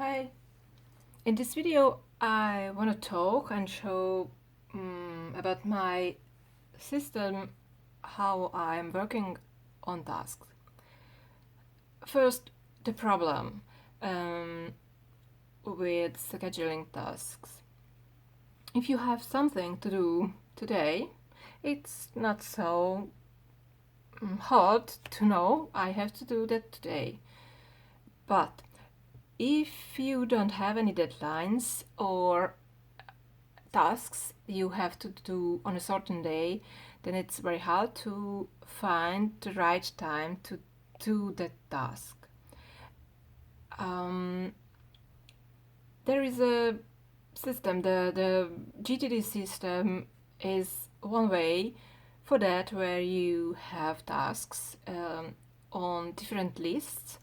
Hi. In this video, I want to talk and show about my system, how I'm working on tasks. First, the problem um, with scheduling tasks. If you have something to do today, it's not so hard to know I have to do that today. But if you don't have any deadlines or tasks you have to do on a certain day, then it's very hard to find the right time to do that task. Um, there is a system, the GTD system is one way for that, where you have tasks on different lists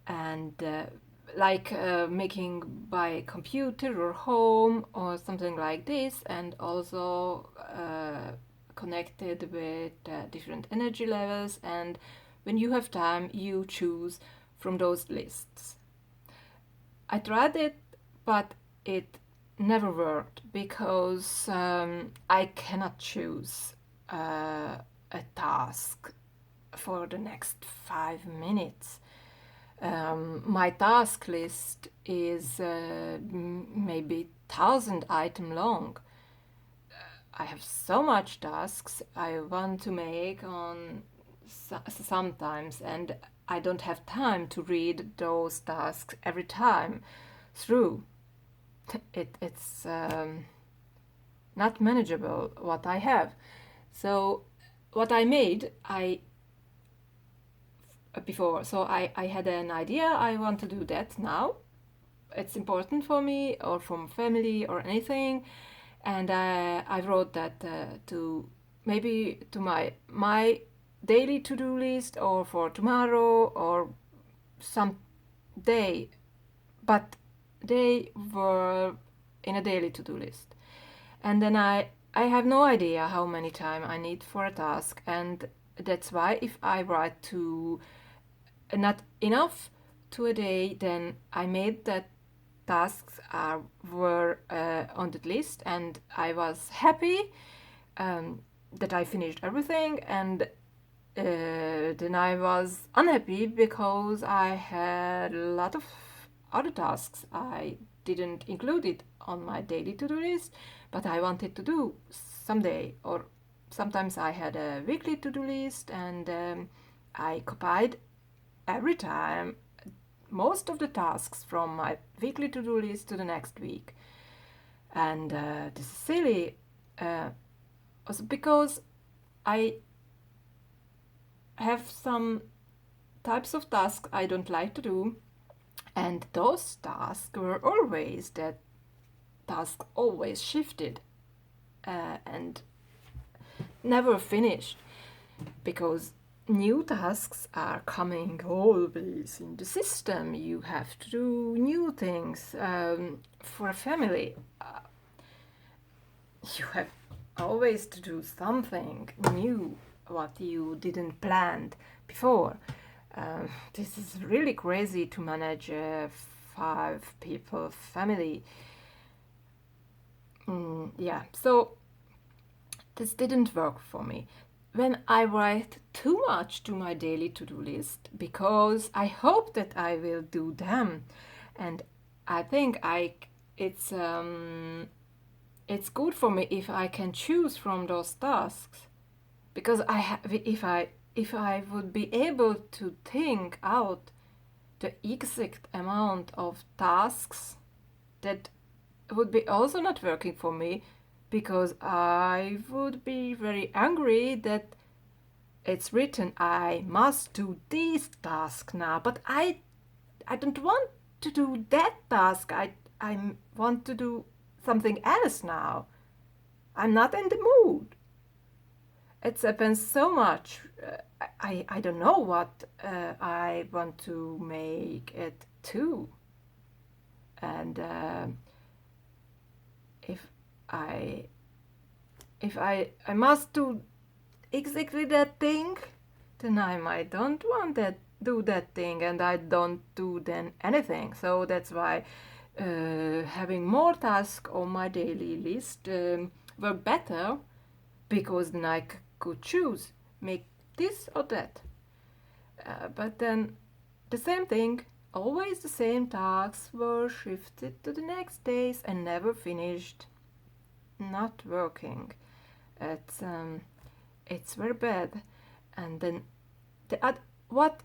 and making by computer or home or something like this, and also connected with different energy levels, and when you have time you choose from those lists. I tried it, but it never worked because I cannot choose a task for the next 5 minutes. My task list is maybe 1,000 item long. I have so much tasks I want to make on sometimes, and I don't have time to read those tasks every time through. It's not manageable what I have. So what I made, I before. So I had an idea, I want to do that now. It's important for me or from family or anything. And I wrote that to maybe to my daily to-do list, or for tomorrow or some day. But they were in a daily to-do list. And then I have no idea how many time I need for a task, and that's why if I write to not enough to a day, then I made that tasks were on that list, and I was happy that I finished everything, and then I was unhappy because I had a lot of other tasks I didn't include it on my daily to-do list, but I wanted to do someday. Or sometimes I had a weekly to-do list, and I copied every time most of the tasks from my weekly to-do list to the next week. And this is silly, also because I have some types of tasks I don't like to do, and those tasks were always that task always shifted and never finished, because new tasks are coming always in the system. You have to do new things. For a family, you have always to do something new what you didn't plan before. This is really crazy to manage a 5 people family. Yeah, so this didn't work for me. When I write too much to my daily to-do list, because I hope that I will do them, and I think it's good for me if I can choose from those tasks, because if I would be able to think out the exact amount of tasks, that would be also not working for me, because I would be very angry that it's written I must do this task now, but I don't want to do that task. I want to do something else now. I'm not in the mood. It happens so much. I don't know what I want to make it to. And if I I must do exactly that thing, then I don't want that do that thing and I don't do then anything. So that's why having more tasks on my daily list work better, because then I could choose, make this or that. But then the same thing, always the same tasks were shifted to the next days and never finished. Not working. It's very bad. And then what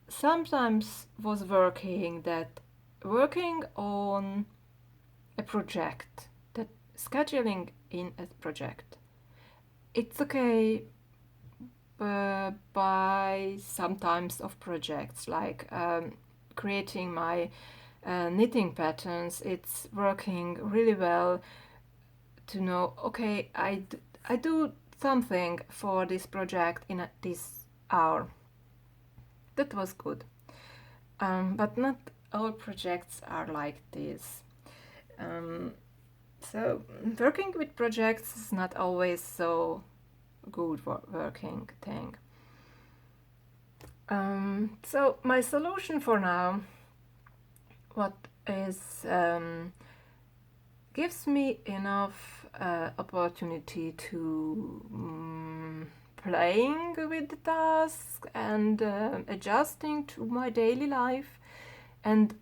sometimes was working, that working on a project, that scheduling in a project, it's okay by some types of projects, like creating my knitting patterns. It's working really well to know, okay, I do something for this project in this hour. That was good. But not all projects are like this. So working with projects is not always so good working thing. So my solution for now, what is gives me enough opportunity to playing with the task and adjusting to my daily life, and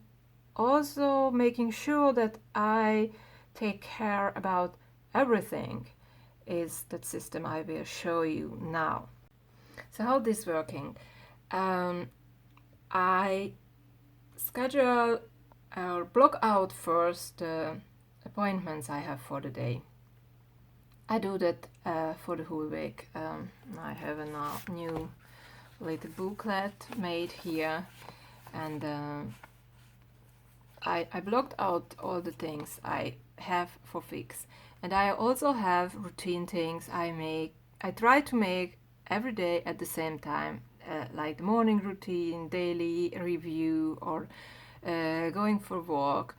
also making sure that I take care about everything, is that system I will show you now. So how this working? I schedule or block out first the appointments I have for the day. I do that for the whole week. I have a new little booklet made here, and I blocked out all the things I have for fix. And I also have routine things I try to make every day at the same time, like the morning routine, daily review, or going for walk.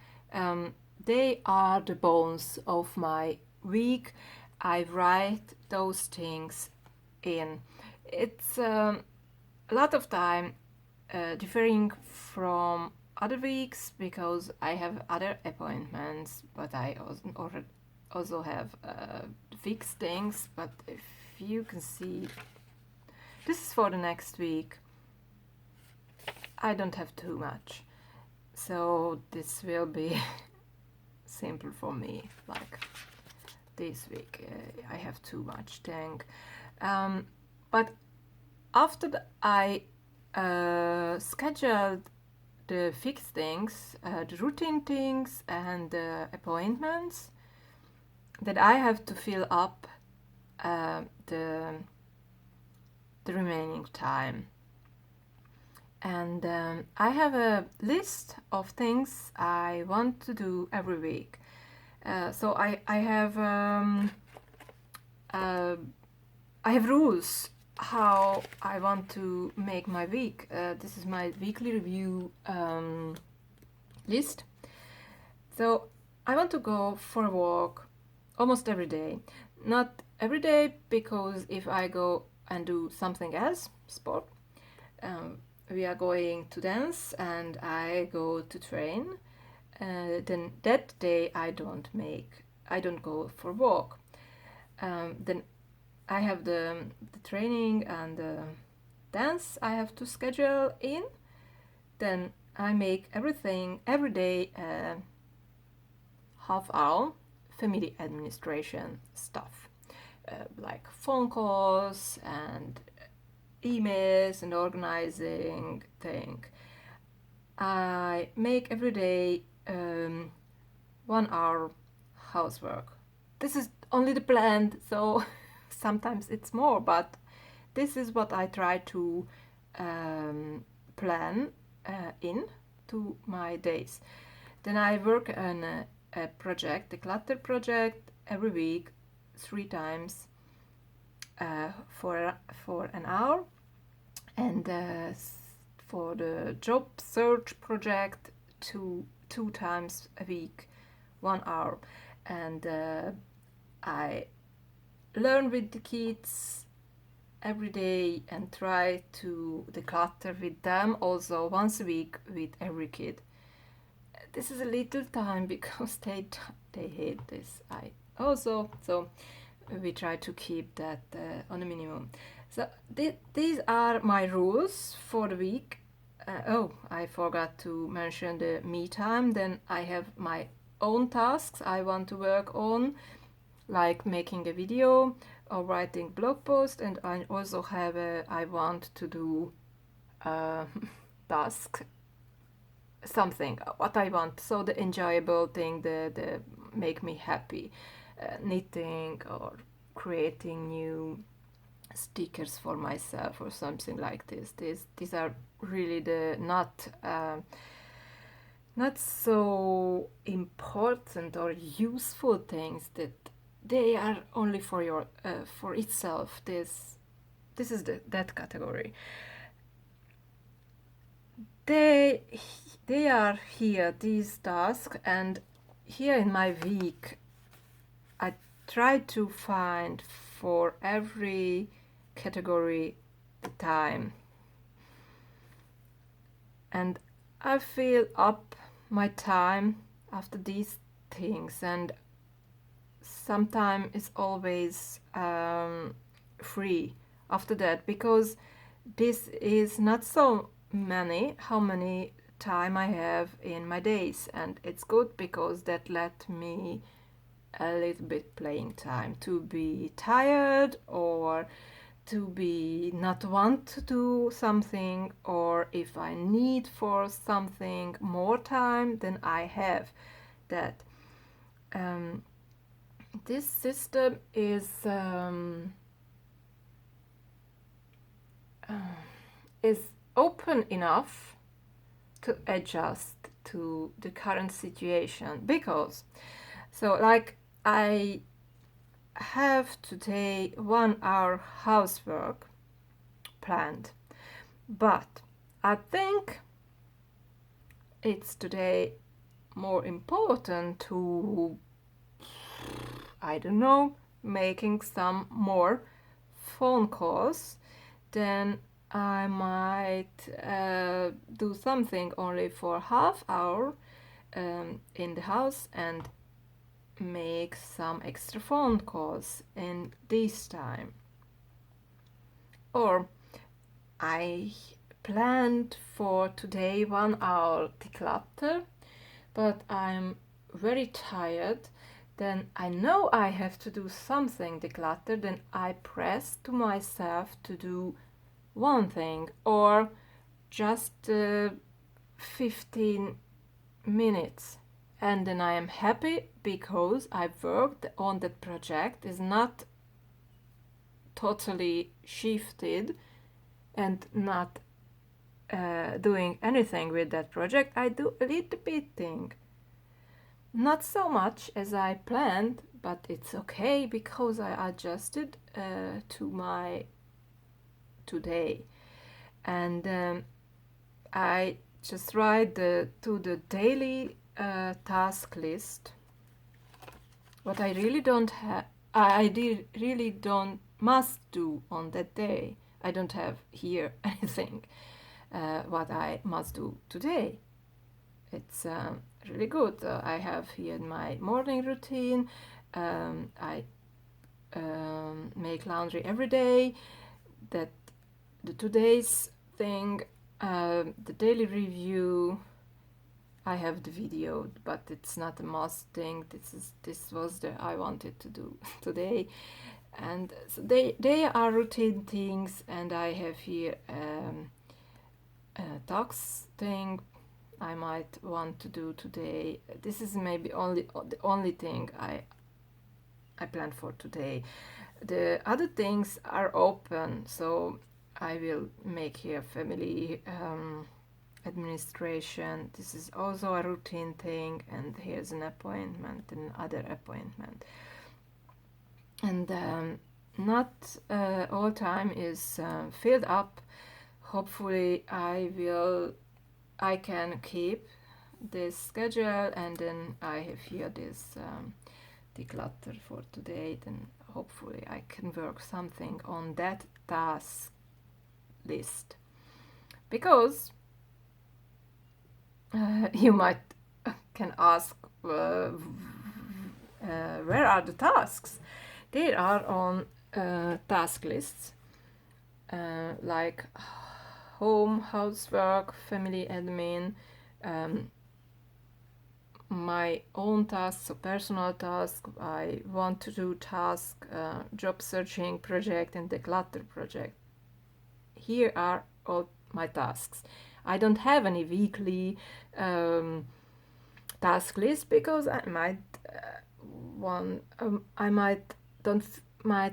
They are the bones of my week. I write those things in. It's a lot of time differing from other weeks, because I have other appointments, but I also have fixed things. But if you can see, this is for the next week. I don't have too much, so this will be simple for me. Like this week, I have too much thing. But after I scheduled the fixed things, the routine things, and the appointments, that I have to fill up the remaining time. And I have a list of things I want to do every week. So I have rules how I want to make my week. This is my weekly review list. So I want to go for a walk almost every day. Not every day, because if I go and do something else, sport, we are going to dance and I go to train, then that day I don't go for walk. Then I have the training and the dance I have to schedule in. Then I make everything every day half hour family administration stuff, like phone calls and emails and organizing thing. I make every day 1 hour housework. This is only the planned, so sometimes it's more, but this is what I try to plan in to my days. Then I work on a project, a clutter project, every week, 3 times for an hour, and for the job search project, two times a week, 1 hour, and I learn with the kids every day and try to declutter with them also once a week with every kid. This is a little time because they hate this. I also, so we try to keep that on a minimum. So these are my rules for the week. Oh, I forgot to mention the me time. Then I have my own tasks I want to work on, like making a video or writing blog post, and I also have a I want to do task, something what I want. So the enjoyable thing, the make me happy, knitting or creating new stickers for myself or something like this. These are really the not so important or useful things, that they are only for your for itself. This is that category. They they are here, these tasks, and here in my week I try to find for every category the time, and I fill up my time after these things, and sometimes it's always free after that, because this is not so many how many time I have in my days, and it's good because that let me a little bit playing time to be tired or to be not want to do something, or if I need for something more time than I have that. This system is open enough to adjust to the current situation, because so like I have today 1 hour housework planned, but I think it's today more important to, I don't know, making some more phone calls, then I might do something only for half hour in the house and make some extra phone calls in this time. Or I planned for today 1 hour declutter, but I'm very tired. Then I know I have to do something declutter, then I press to myself to do one thing, or just 15 minutes, and then I am happy because I worked on that project, is not totally shifted and not doing anything with that project. I do a little bit thing, not so much as I planned, but it's okay because I adjusted to my today, and I just write to the daily task list what I really don't have. Really don't must do on that day. I don't have here anything what I must do today. It's really good. I have here my morning routine. I make laundry every day. That the today's thing, the daily review. I have the video, but it's not a must thing. This was the I wanted to do today, and so they are routine things. And I have here a tax thing I might want to do today. This is maybe the only thing I planned for today. The other things are open, so I will make here family administration. This is also a routine thing, and here's an appointment, another appointment, and not all time is filled up. Hopefully I can keep this schedule, and then I have here this declutter for today. Then hopefully I can work something on that task list, because you might can ask, where are the tasks? They are on task lists, like home, housework, family admin, um, my own tasks, so personal tasks, I want to do task, job searching project, and declutter project. Here are all my tasks. I don't have any weekly task list, because I might I might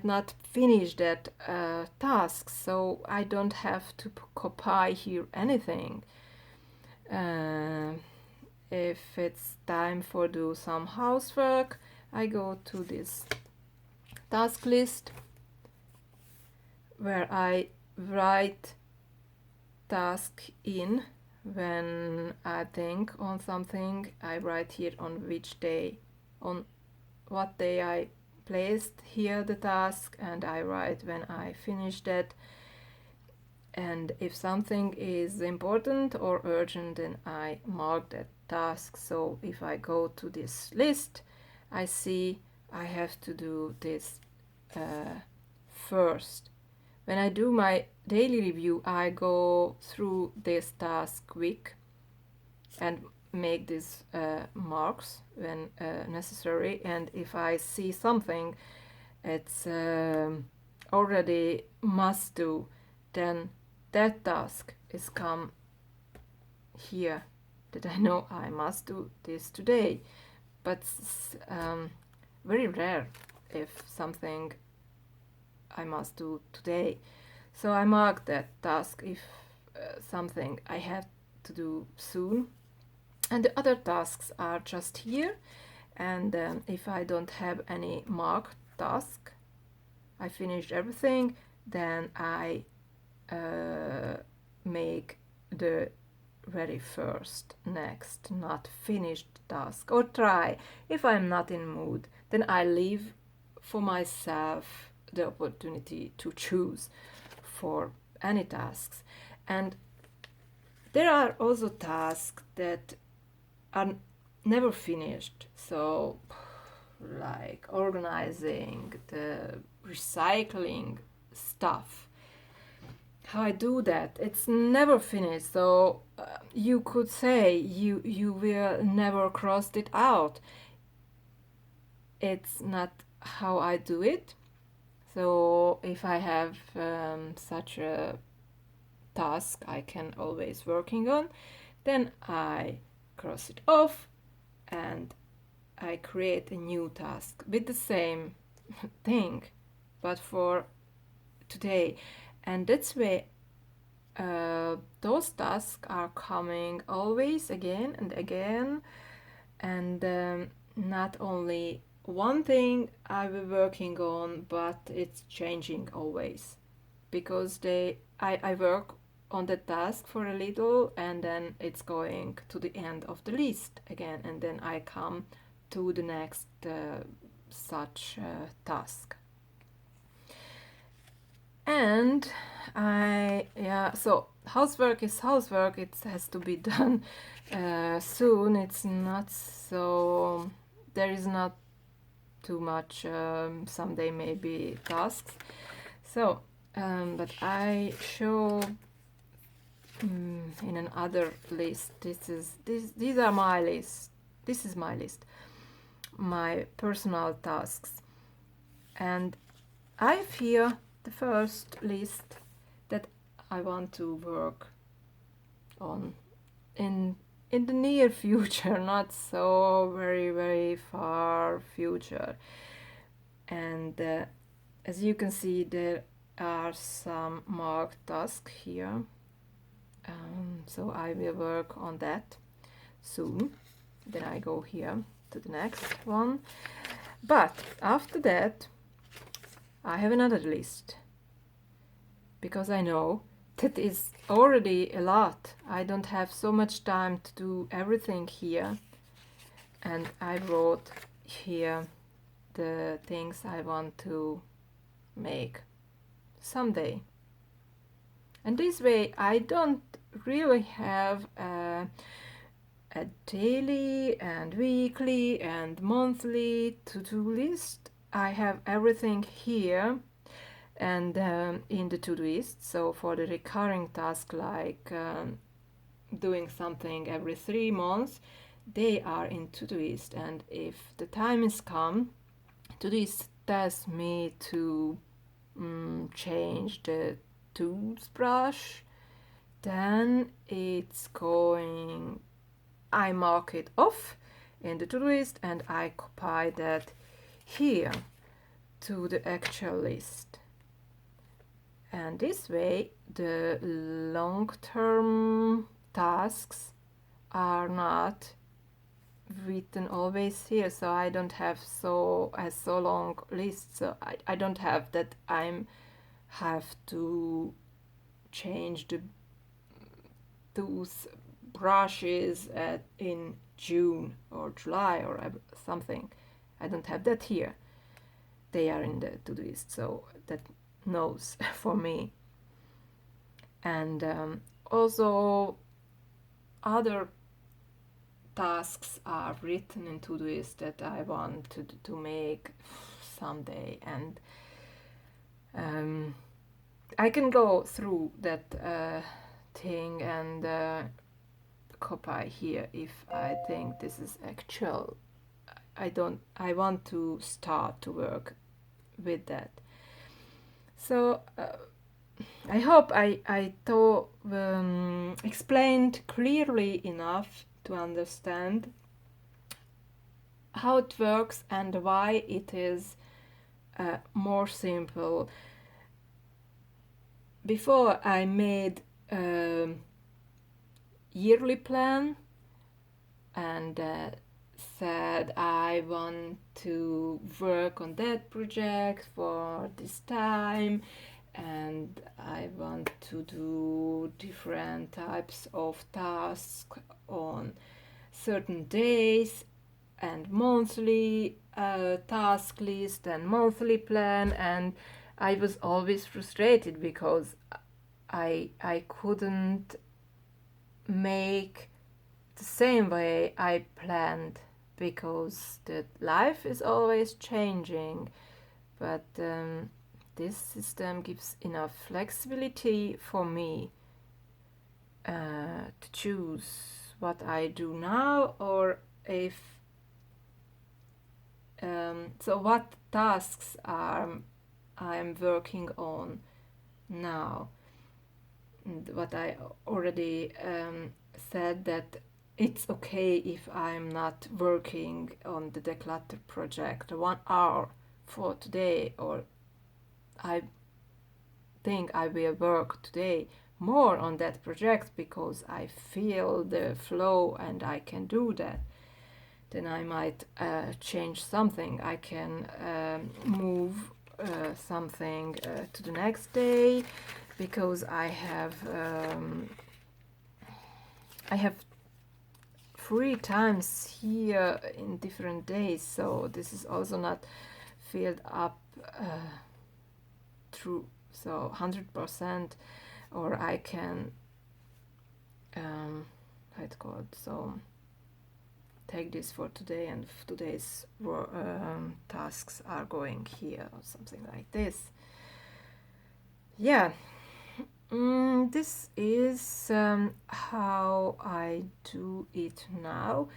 not finish that task, so I don't have to copy here anything. If it's time for do some housework, I go to this task list where I write task in. When I think on something, I write here on which day, on what day I placed here the task, and I write when I finished it. And if something is important or urgent, then I mark that task. So if I go to this list, I see I have to do this first. When I do my daily review, I go through this task quick and make these marks when necessary. And if I see something it's already must do, then that task is come here, that I know I must do this today. But very rare if something I must do today. So I mark that task if something I have to do soon. And the other tasks are just here. And if I don't have any marked task, I finished everything, then I make the very first next not finished task, or try. If I'm not in mood, then I leave for myself the opportunity to choose for any tasks. And there are also tasks that are never finished, so like organizing the recycling stuff. How I do that, it's never finished, so you could say you will never cross it out. It's not how I do it. So if I have such a task I can always working on, then I cross it off and I create a new task with the same thing, but for today. And that's why those tasks are coming always again and again, and not only one thing I will working on, but it's changing always, because I work on the task for a little, and then it's going to the end of the list again, and then I come to the next such task. And so housework is housework, it has to be done soon. It's not so, there is not too much someday maybe tasks. So but I show in another list. These are my list. This is my list, my personal tasks. And I have here the first list that I want to work on in the near future, not so very far future. And as you can see, there are some marked tasks here. So I will work on that soon. Then I go here to the next one. But after that, I have another list, because I know that is already a lot. I don't have so much time to do everything here. And I wrote here the things I want to make someday. And this way I don't really have a daily and weekly and monthly to-do list. I have everything here and in the to-do list. So for the recurring task like doing something every 3 months, they are in to-do list. And if the time is come, to-do list tells me to change the toothbrush, then it's going, I mark it off in the to-do list and I copy that here to the actual list. And this way the long-term tasks are not written always here, so I don't have so long list, so I don't have that I'm have to change the toothbrushes in June or July or something. I don't have that here. They are in the to-do list, so that knows for me. And also other tasks are written in to-do list that I want to make someday, and I can go through that thing and copy here if I think this is actual. I want to start to work with that. So I hope I explained clearly enough to understand how it works and why it is more simple. Before I made a yearly plan and said I want to work on that project for this time and I want to do different types of tasks on certain days and monthly task list and monthly plan, and I was always frustrated because I couldn't make the same way I planned because the life is always changing, but this system gives enough flexibility for me to choose what I do now, or if so what tasks I'm working on now. And what I already said, that it's okay if I'm not working on the declutter project 1 hour for today, or I think I will work today more on that project because I feel the flow and I can do that. Then I might change something. I can move something to the next day because I have free times here in different days, so this is also not filled up through so 100%, or I can how it's called, so take this for today and today's tasks are going here or something like this. Yeah, this is how I do it now,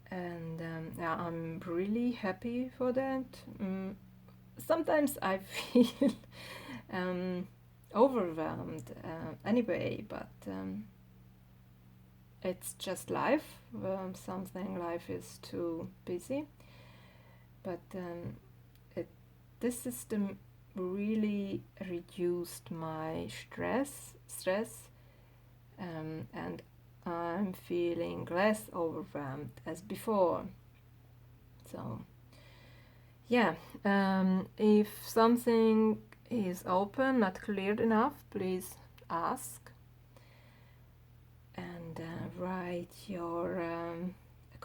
and yeah, I'm really happy for that. Sometimes I feel overwhelmed anyway, but it's just life. Something life is too busy, but this system really reduced my stress, and I'm feeling less overwhelmed as before. So yeah, if something is open, not clear enough, please ask and write your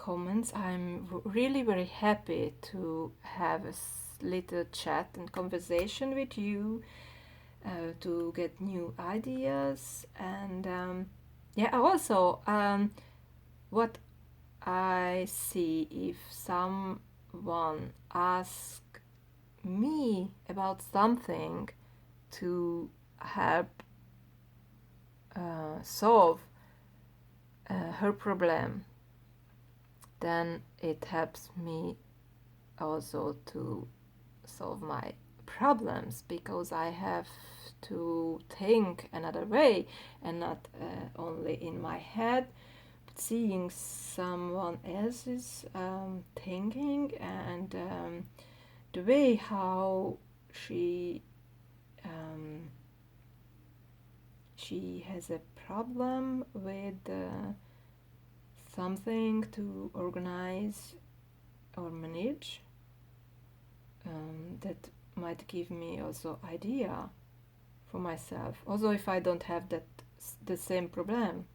comments. I'm really very happy to have a little chat and conversation with you, to get new ideas, and yeah, also what I see, if someone asks me about something to help solve her problem, then it helps me also to solve my problems, because I have to think another way and not only in my head, but seeing someone else's thinking, and the way how um, she has a problem with something to organize or manage, that might give me also idea for myself, also if I don't have the same problem.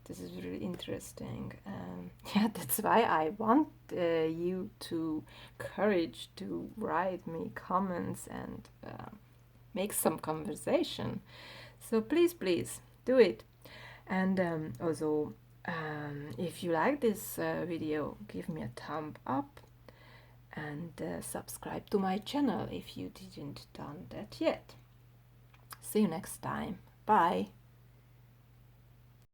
This is really interesting. Yeah, that's why I want you to courage to write me comments and make some conversation. So please do it. And also, if you like this video, give me a thumb up, and subscribe to my channel if you didn't done that yet. See you next time. Bye.